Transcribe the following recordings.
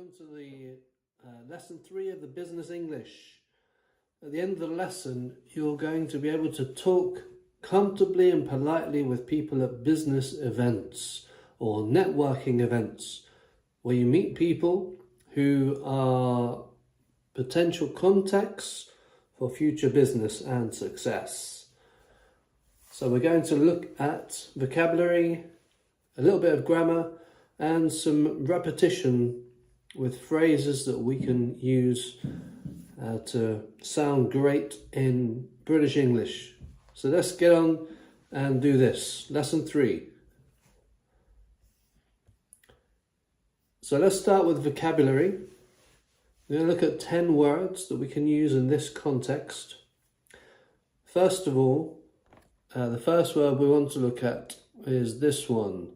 Welcome to the lesson 3 of the business English. At the end of the lesson, you're going to be able to talk comfortably and politely with people at business events or networking events, where you meet people who are potential contacts for future business and success. So we're going to look at vocabulary, a little bit of grammar, and some repetition with phrases that we can use to sound great in British English. So let's get on and do this. Lesson 3. So let's start with vocabulary. We're going to look at 10 words that we can use in this context. First of all, the first word we want to look at is this one: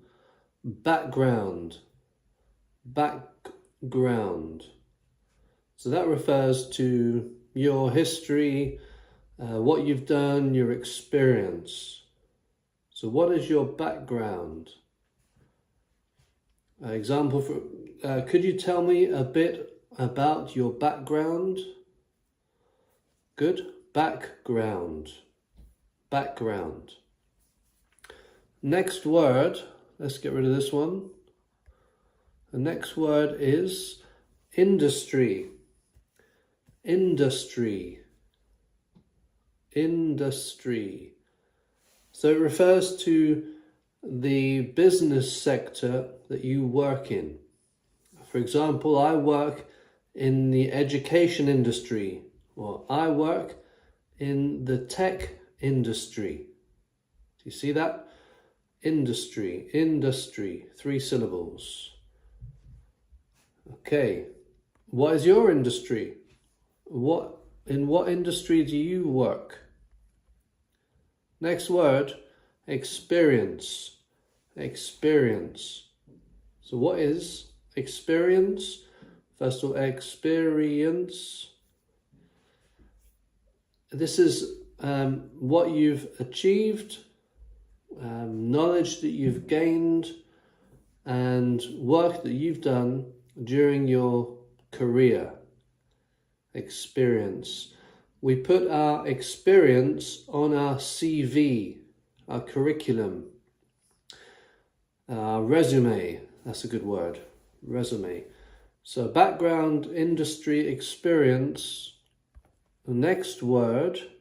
background. Background. So that refers to your history, what you've done, your experience. So what is your background? Example for, could you tell me a bit about your background? Good. Background. Background. Next word, let's get rid of this one. The next word is industry. Industry. Industry. So it refers to the business sector that you work in. For example, I work in the education industry, or I work in the tech industry. Do you see that? Industry, industry, 3 syllables. Okay, what is your industry? In what industry do you work? Next word, experience. Experience. So what is experience? First of all, experience. This is what you've achieved, knowledge that you've gained, and work that you've done during your career. Experience. We put our experience on our CV, our curriculum, our resume. That's a good word. Resume. So background, industry, experience. The next word.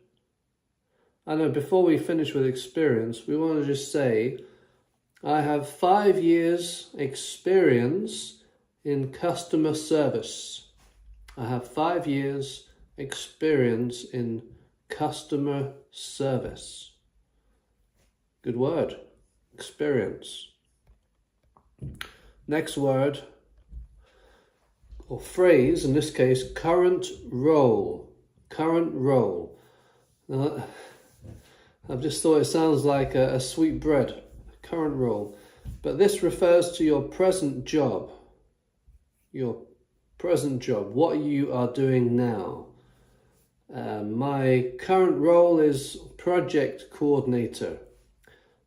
I know before we finish with experience, we want to just say, I have 5 years experience in customer service. I have 5 years experience in customer service. Good word. Experience. Next word or phrase, in this case, current role. Current role. Now, I've just thought it sounds like a sweet bread. Current role. But this refers to your present job. Your present job, what you are doing now. My current role is project coordinator.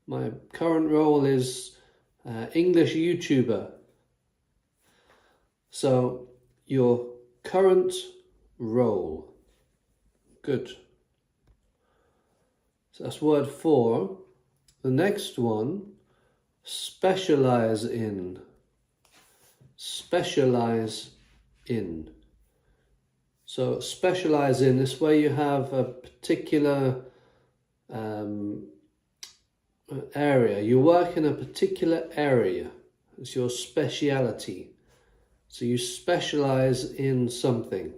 My current role is English YouTuber. So your current role. Good. So that's word 4. The next one, specialise in. Specialise in. So specialise in, this way you have a particular area. You work in a particular area. It's your speciality. So you specialise in something.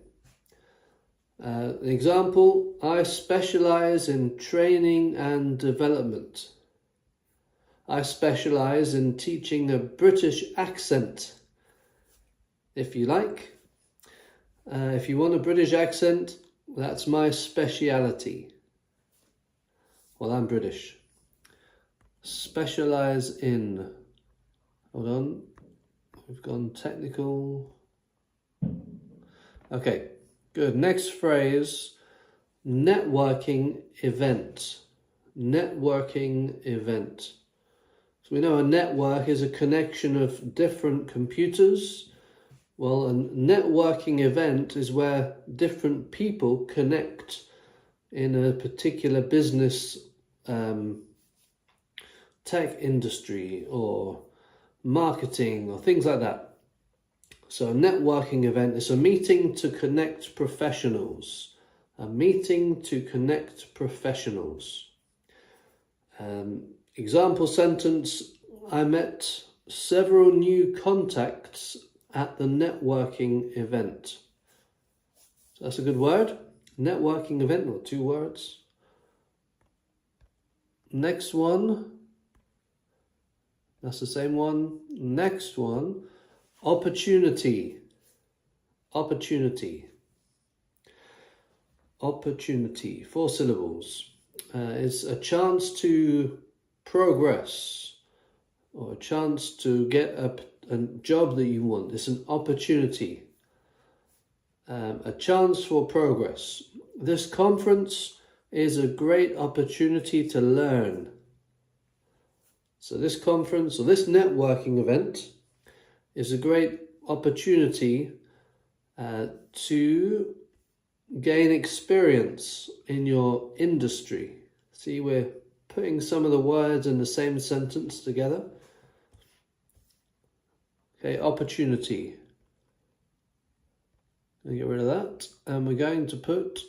An example, I specialise in training and development. I specialise in teaching a British accent. If you like. If you want a British accent, that's my speciality. Well, I'm British. Specialise in. Hold on. We've gone technical. Okay, good. Next phrase, networking event. Networking event. So we know a network is a connection of different computers Well, a networking event is where different people connect in a particular business, tech industry or marketing or things like that. So a networking event is a meeting to connect professionals. A meeting to connect professionals. Example sentence, I met several new contacts at the networking event. So that's a good word. Networking event, or 2 words. Next one. That's the same one. Next one. Opportunity. Opportunity. Opportunity. 4 syllables. It's a chance to progress, or a chance to get a job that you want. It's an opportunity. A chance for progress. This conference is a great opportunity to learn. So this conference, or this networking event, is a great opportunity to gain experience in your industry. See, we're putting some of the words in the same sentence together. Okay, opportunity. Get rid of that. And we're going to put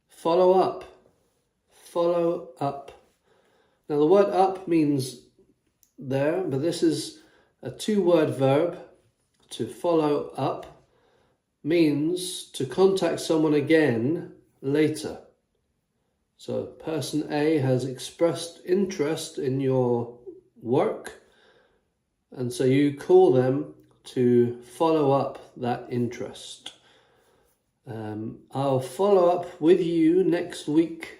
follow up. Follow up. Now the word up means there, but this is a 2-word verb. To follow up means to contact someone again later. So person A has expressed interest in your work, and so you call them to follow up that interest. I'll follow up with you next week.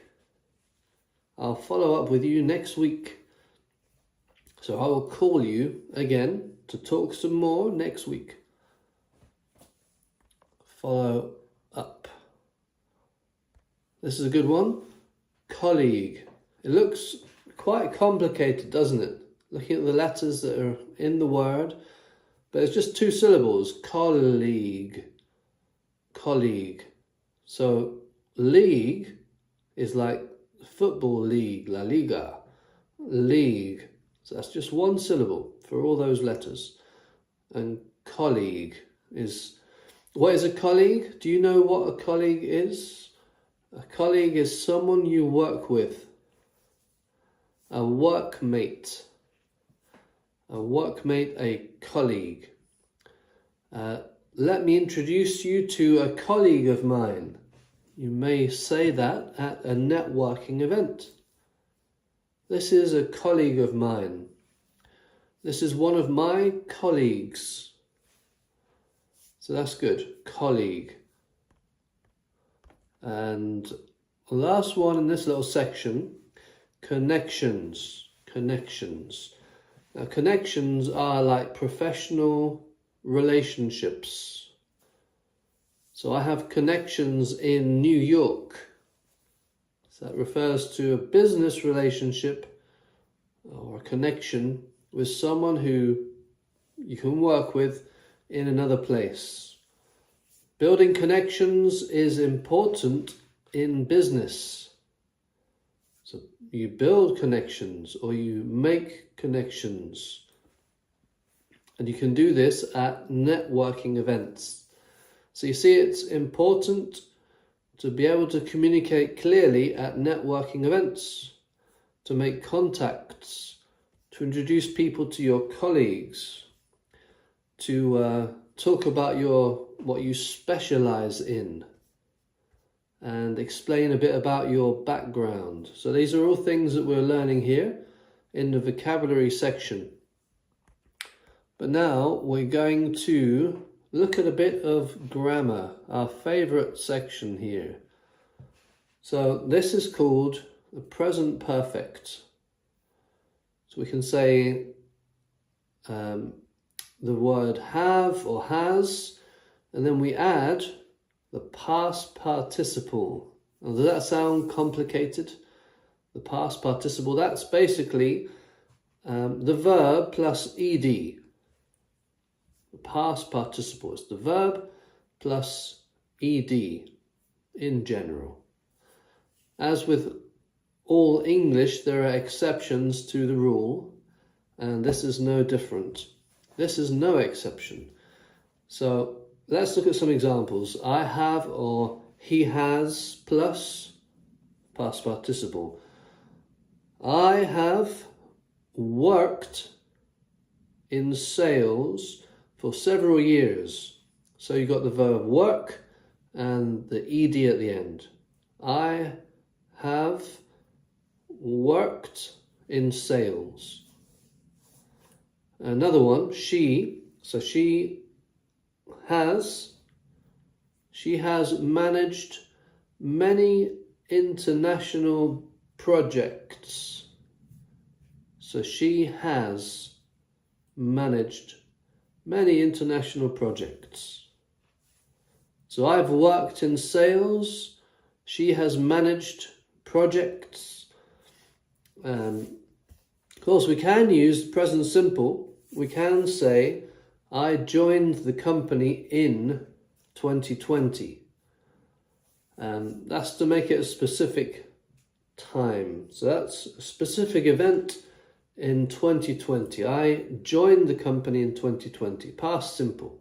I'll follow up with you next week. So I will call you again to talk some more next week. Follow up. This is a good one. Colleague. It looks quite complicated, doesn't it? Looking at the letters that are in the word. But it's just 2 syllables. Colleague. Colleague. So league is like football league, La Liga. League. So that's just 1 syllable for all those letters. And colleague is... What is a colleague? Do you know what a colleague is? A colleague is someone you work with. A workmate. A workmate, a colleague. Let me introduce you to a colleague of mine. You may say that at a networking event. This is a colleague of mine. This is one of my colleagues. So that's good. Colleague. And the last one in this little section, connections. Connections. Now, connections are like professional relationships. So I have connections in New York. So that refers to a business relationship or a connection with someone who you can work with in another place. Building connections is important in business. So you build connections or you make connections. And you can do this at networking events. So you see, it's important to be able to communicate clearly at networking events, to make contacts, to introduce people to your colleagues, to talk about what you specialise in, and explain a bit about your background. So these are all things that we're learning here in the vocabulary section. But now we're going to look at a bit of grammar, our favourite section here. So this is called the present perfect. So we can say the word have or has, and then we add the past participle. Now, does that sound complicated? The past participle, that's basically the verb plus ed. Past participle. It's the verb plus ed in general. As with all English, there are exceptions to the rule, and this is no different. This is no exception. So let's look at some examples. I have or he has plus past participle. I have worked in sales for several years. So you got the verb work and the ed at the end. I have worked in sales. Another one, she. So she has managed many international projects. So she has managed many international projects. So I've worked in sales. She has managed projects. Of course, we can use present simple. We can say, I joined the company in 2020. That's to make it a specific time. So that's a specific event in 2020. I joined the company in 2020. Past simple.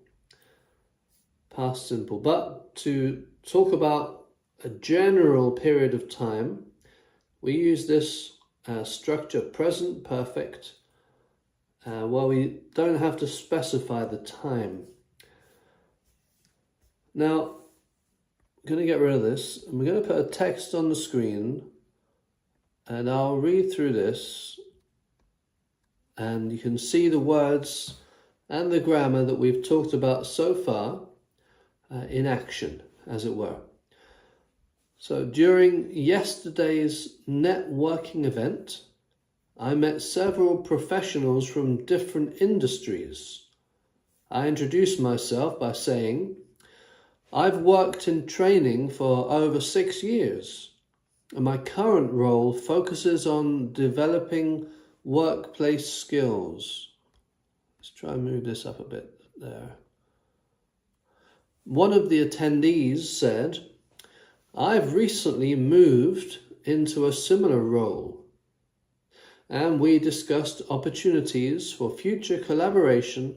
Past simple. But to talk about a general period of time, we use this structure present perfect, where we don't have to specify the time. Now, I'm going to get rid of this, and we're going to put a text on the screen, and I'll read through this, and you can see the words and the grammar that we've talked about so far in action, as it were. So during yesterday's networking event, I met several professionals from different industries. I introduced myself by saying, I've worked in training for over 6 years, and my current role focuses on developing workplace skills. Let's try and move this up a bit there. One of the attendees said, I've recently moved into a similar role, and we discussed opportunities for future collaboration.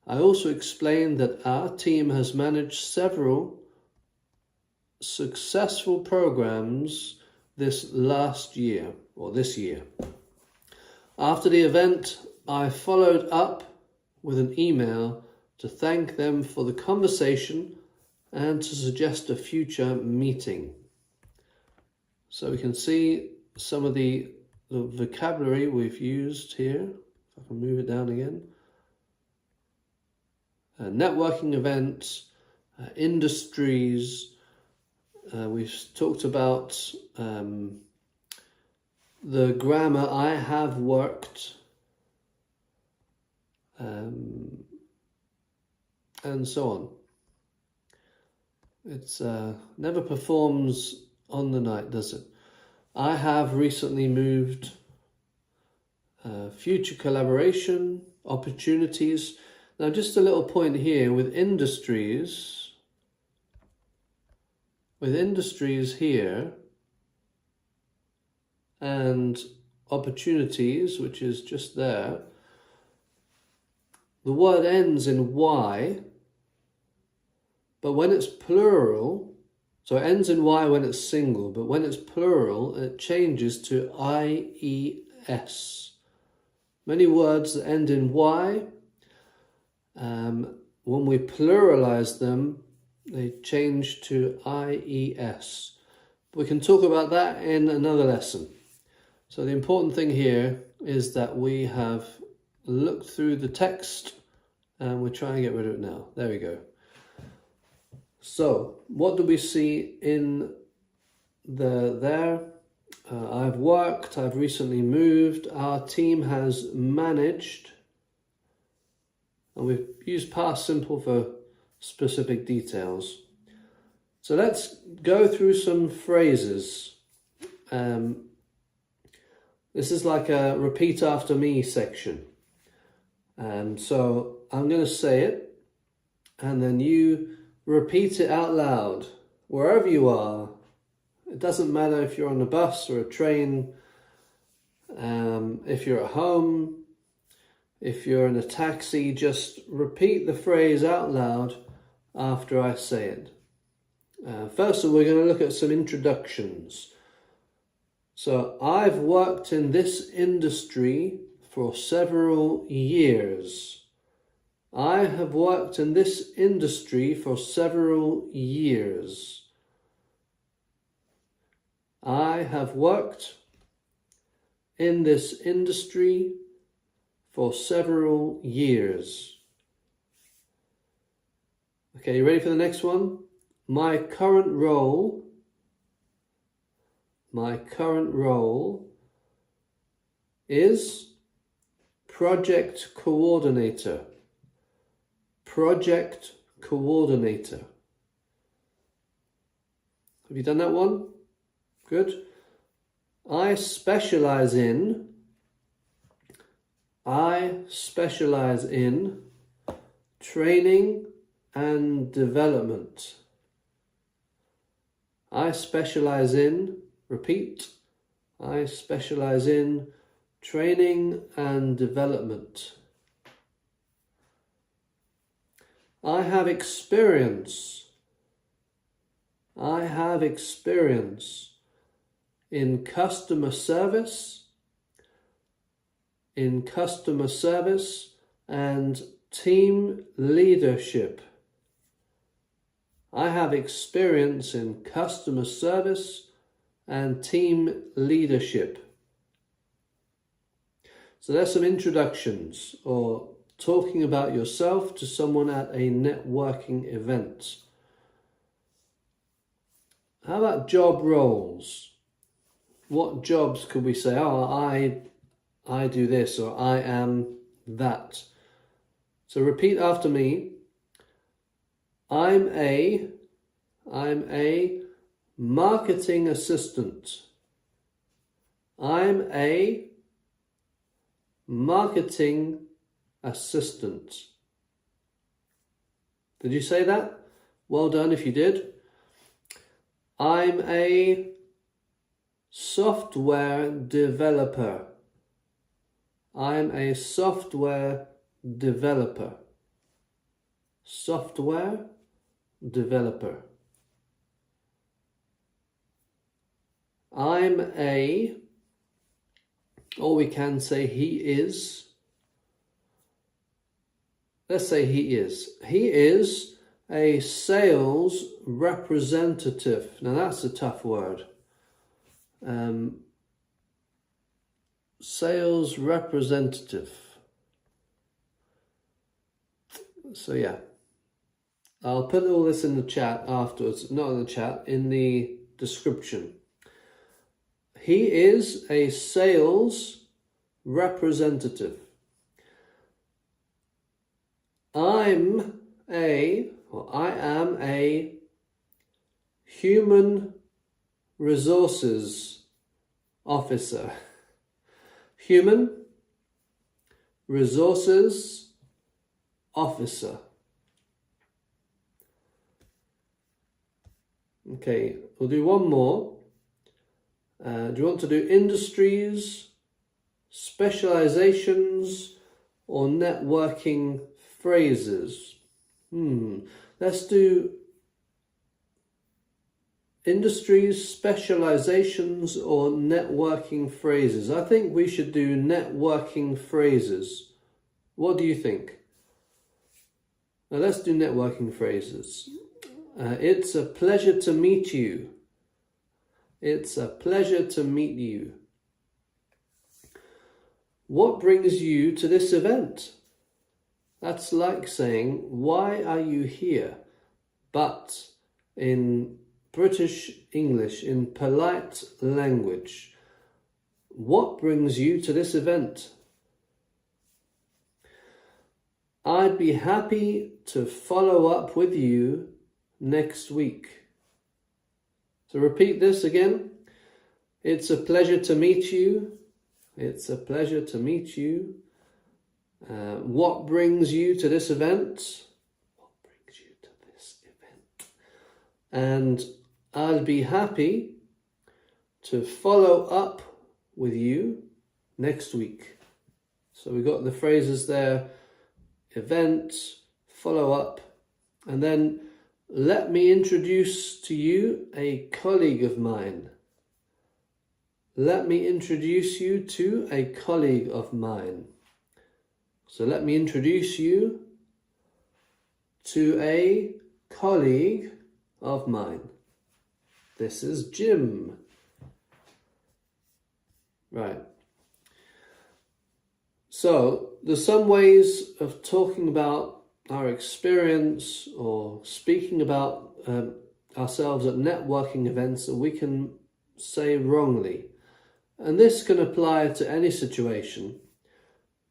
I also explained that our team has managed several successful programs this year. After the event, I followed up with an email to thank them for the conversation and to suggest a future meeting. So we can see some of the vocabulary we've used here. If I can move it down again. Networking events, industries. We've talked about the grammar, I have worked, and so on. It's never performs on the night, does it? I have recently moved, future collaboration, opportunities. Now just a little point here with industries here and opportunities, which is just there, the word ends in Y, but when it's plural, so it ends in Y when it's single, but when it's plural, it changes to IES. Many words that end in Y, when we pluralize them, they change to IES. We can talk about that in another lesson. So the important thing here is that we have looked through the text and we're trying to get rid of it now. There we go. So what do we see in there? I've worked, I've recently moved, our team has managed, and we've used past simple for specific details. So let's go through some phrases. This is like a repeat after me section. So I'm going to say it, and then you repeat it out loud, wherever you are. It doesn't matter if you're on a bus or a train, if you're at home, if you're in a taxi, just repeat the phrase out loud after I say it. First of all, we're going to look at some introductions. So, I've worked in this industry for several years. I have worked in this industry for several years. I have worked in this industry for several years. Okay, you ready for the next one? My current role is project coordinator. Project coordinator. Have you done that one? Good. I specialise in training and development. I specialise in, repeat, I specialise in training and development. I have experience in customer service and team leadership. I have experience in customer service and team leadership. So there's some introductions, or talking about yourself to someone at a networking event. How about job roles? What jobs could we say? Oh, I do this, or I am that. So repeat after me. I'm a marketing assistant. I'm a marketing assistant. Did you say that? Well done if you did. I'm a software developer. I'm a software developer. Software developer. I'm a, or we can say he is. Let's say he is. He is a sales representative. Now that's a tough word. Sales representative. So yeah, I'll put all this in the chat afterwards, not in the chat, in the description. He is a sales representative. I am a human resources officer. Human resources officer. Okay, we'll do one more. Do you want to do industries, specializations, or networking phrases? Let's do industries, specializations, or networking phrases. I think we should do networking phrases. What do you think? Now let's do networking phrases. It's a pleasure to meet you. It's a pleasure to meet you. What brings you to this event? That's like saying, why are you here? But in British English, in polite language, what brings you to this event? I'd be happy to follow up with you next week. So repeat this again. It's a pleasure to meet you. It's a pleasure to meet you. What brings you to this event? What brings you to this event? And I'll be happy to follow up with you next week. So we got the phrases there: event, follow up, and then let me introduce to you a colleague of mine. Let me introduce you to a colleague of mine. So let me introduce you to a colleague of mine. This is Jim. Right. So there's some ways of talking about our experience or speaking about ourselves at networking events that we can say wrongly. And this can apply to any situation.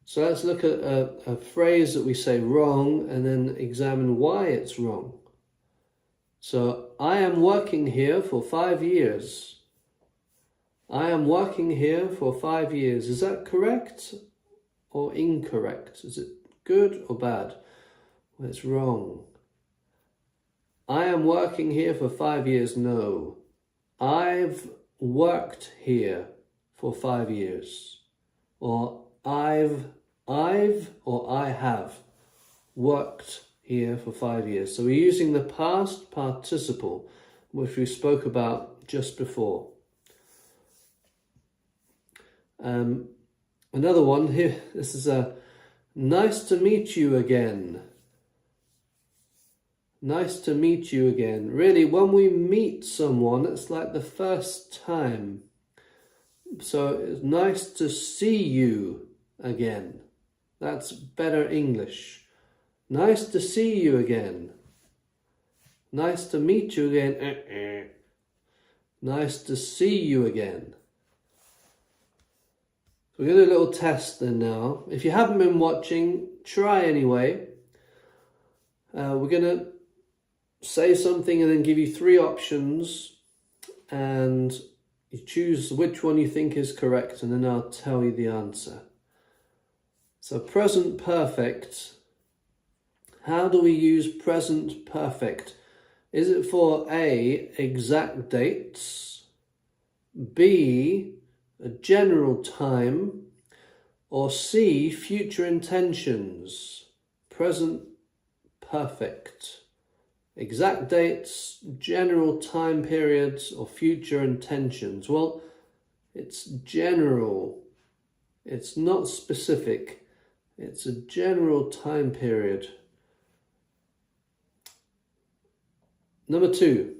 So let's look at a phrase that we say wrong and then examine why it's wrong. So, I am working here for 5 years. I am working here for 5 years. Is that correct or incorrect? Is it good or bad? Well, it's wrong. I am working here for 5 years. No. I've worked here for 5 years. Or I have worked here for 5 years. So we're using the past participle, which we spoke about just before. Another one here, this is nice to meet you again. Nice to meet you again. Really, when we meet someone, it's like the first time. So it's nice to see you again. That's better English. Nice to see you again. Nice to meet you again. Nice to see you again. So we're going to do a little test then now. If you haven't been watching, try anyway. We're going to say something and then give you 3 options, and you choose which one you think is correct, and then I'll tell you the answer. So present perfect. How do we use present perfect? Is it for A, exact dates, B, a general time, or C, future intentions? Present perfect. Exact dates, general time periods, or future intentions? Well, it's general. It's not specific. It's a general time period. Number 2.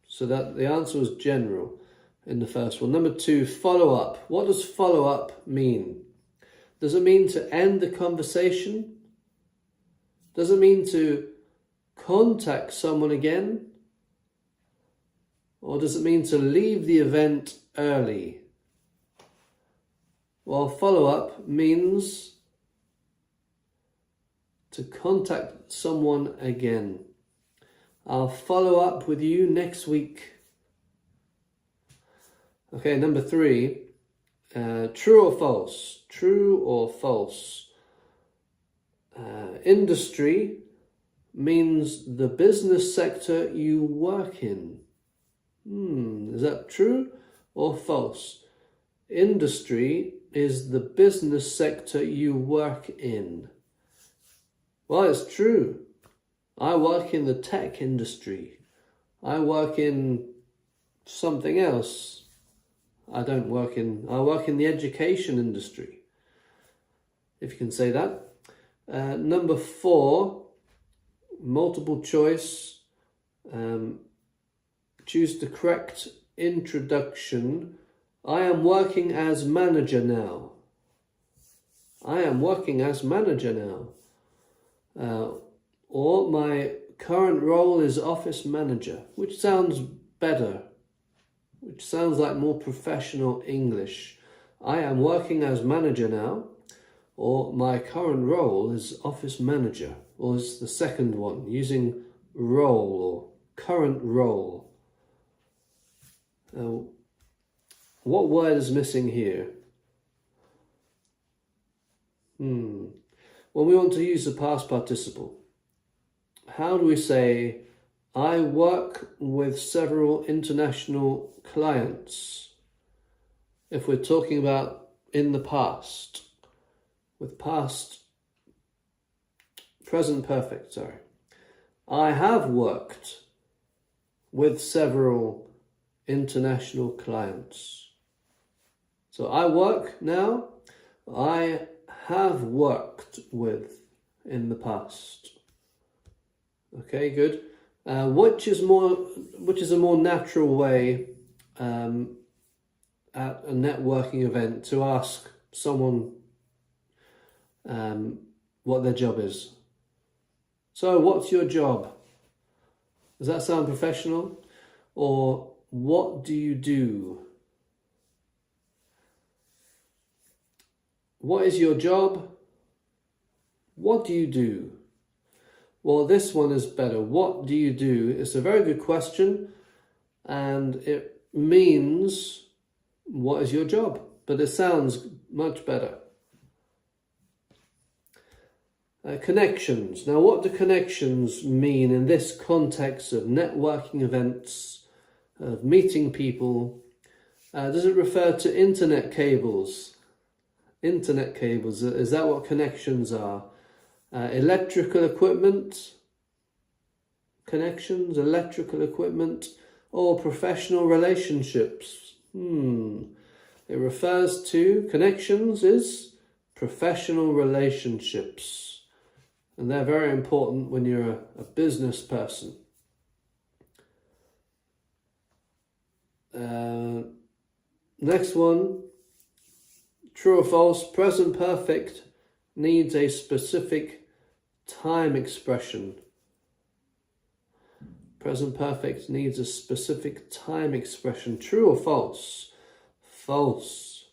So that the answer was general in the first one. Number 2, follow up. What does follow up mean? Does it mean to end the conversation? Does it mean to contact someone again? Or does it mean to leave the event early? Well, follow up means to contact someone again. I'll follow up with you next week. Okay, number 3. True or false? True or false? Industry means the business sector you work in. Is that true or false? Industry is the business sector you work in. Well, it's true. I work in the tech industry. I work in something else. I work in the education industry, if you can say that. Number 4, multiple choice. Choose the correct introduction. I am working as manager now. I am working as manager now. Or my current role is office manager, which sounds better, which sounds like more professional English. I am working as manager now, or my current role is office manager, or is the second one, using role or current role. What word is missing here? when we want to use the past participle, how do we say, I work with several international clients? If we're talking about in the past, with past, present perfect, sorry. I have worked with several international clients. So I work now, I have worked with in the past. Okay, good. Which is a more natural way at a networking event to ask someone what their job is? So, what's your job? Does that sound professional? Or what do you do? What is your job? What do you do? Well, this one is better. What do you do? It's a very good question, and it means what is your job? But it sounds much better. Connections. Now, what do connections mean in this context of networking events, of meeting people? Does it refer to internet cables? Internet cables, is that what connections are? Electrical equipment? Connections, electrical equipment, or professional relationships? It refers to, connections is professional relationships. And they're very important when you're a business person. Next one, true or false, present perfect needs a specific time expression. Present perfect needs a specific time expression. True or false? False.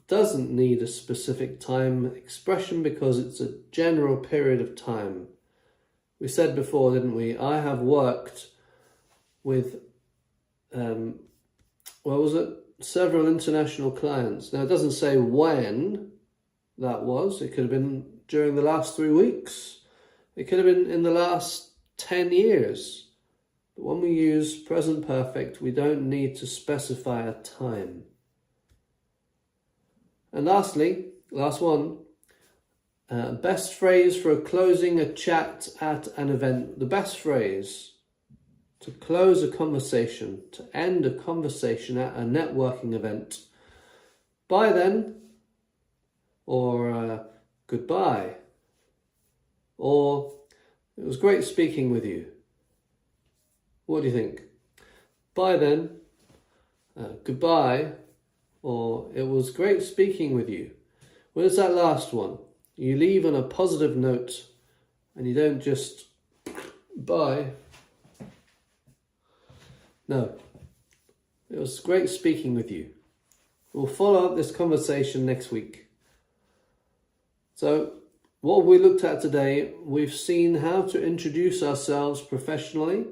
Doesn't need a specific time expression because it's a general period of time. We said before, didn't we? I have worked with, several international clients. Now, it doesn't say when that was. It could have been during the last 3 weeks. It could have been in the last 10 years. But when we use present perfect, we don't need to specify a time. And lastly, last one, best phrase for closing a chat at an event. The best phrase to close a conversation, to end a conversation at a networking event. Bye then, or goodbye, or it was great speaking with you. What do you think? Bye then, goodbye, or it was great speaking with you. Well, it's that last one. You leave on a positive note and you don't just bye. No, it was great speaking with you. We'll follow up this conversation next week. So, what we looked at today, we've seen how to introduce ourselves professionally,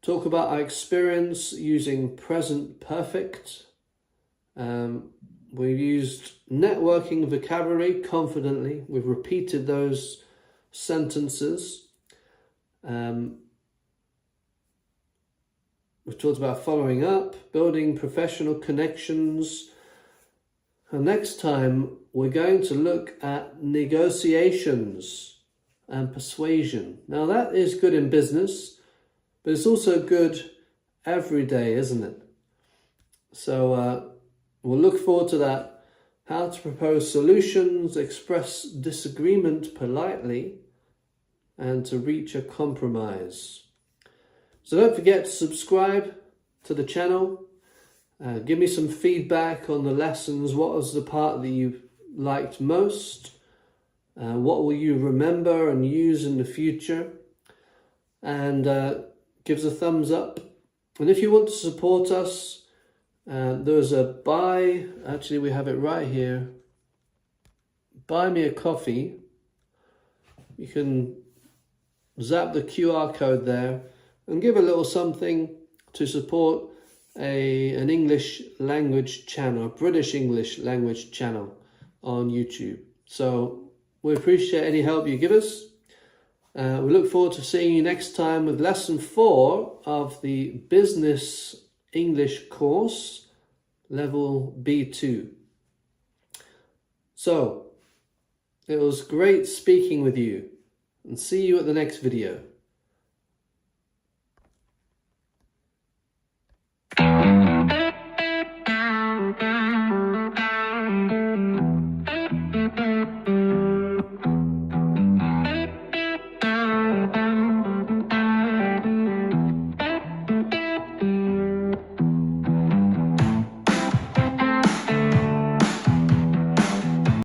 talk about our experience using present perfect. We've used networking vocabulary confidently. We've repeated those sentences. We've talked about following up, building professional connections. And next time, we're going to look at negotiations and persuasion. Now, that is good in business, but it's also good every day, isn't it? So we'll look forward to that. How to propose solutions, express disagreement politely, and to reach a compromise. So don't forget to subscribe to the channel. Give me some feedback on the lessons. What was the part that you liked most? What will you remember and use in the future? And give us a thumbs up. And if you want to support us, there's a buy, actually we have it right here. Buy me a coffee. You can zap the QR code there and give a little something to support an English language channel, a British English language channel on YouTube. So We appreciate any help you give us. We look forward to seeing you next time with lesson 4 of the Business English course, level B2. So, it was great speaking with you, and see you at the next video.